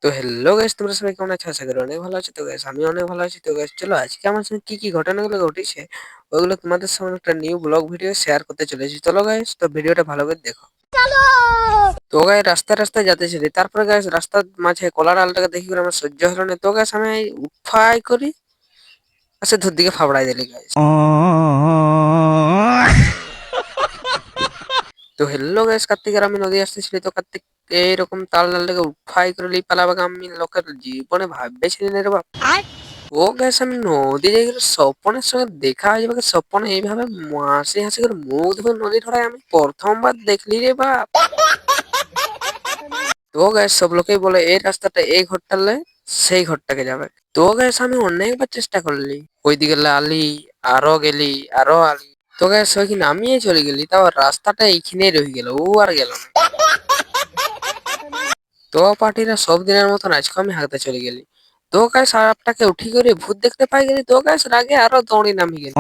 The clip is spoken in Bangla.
তো হ্যালো গাইস, তোমরা সবাই কেমন আছো? আশা করি অনেক ভালো আছো। তো গাইস আমি অনেক ভালো আছি। তো গাইস চলো আজকে আমার সঙ্গে কি কি ঘটনাগুলো ঘটেছে ওইগুলো তোমাদের সামনে একটা নিউ ব্লগ ভিডিও শেয়ার করতে চলেছি। চলো গাইস, তো ভিডিওটা ভালো করে দেখো। তো গাইস রাস্তায় রাস্তায় যাতেছিলি, তারপরে গাইস রাস্তার মাঝে কলা ডালটাকে দেখি করে আমার সহ্য হলো না। তো গাইস আমি উফাই করি সে ধর দিকে ফাবড়াই দিলি গাইস। তো হ্যালো গাইস, কার্তিকের আমি নদী আসতেছিলি। তো কার্তিক এইরকম তাল ডালটাকে উফাই করে লিই পালাবাকে আমি লোকের জীবনে ভাববেছিলি না রে বাপ। ও গ্যাস আমি নদী যাই করে স্বপনের সঙ্গে দেখা হয়ে যাবে, স্বপন এইভাবে হাসি হাসি করে মুখ ধরে নদী ধরায় আমি প্রথমবার দেখলি রে বাপ। তো গ্যাস সব লোকেই বলে এই রাস্তাটা এই ঘরটালে সেই ঘরটাকে যাবে। তো গ্যাস আমি অনেকবার চেষ্টা করলি, ওইদিকে লালি আরো গেলি আরো আলি। তো গ্যাস ওইখানে আমিই চলে গেলি, তাও রাস্তাটা এইখানেই রয়ে গেল, ও আর গেল না। তো পার্টিরা সব দিনের মতন আজকে আমি হাঁকতে চলে গেলি। তো গাইস সারাপটাকে উঠি করে ভূত দেখতে পাই গেলি। তো গাইস রাগে আরো দৌড়ি নামি গেলি।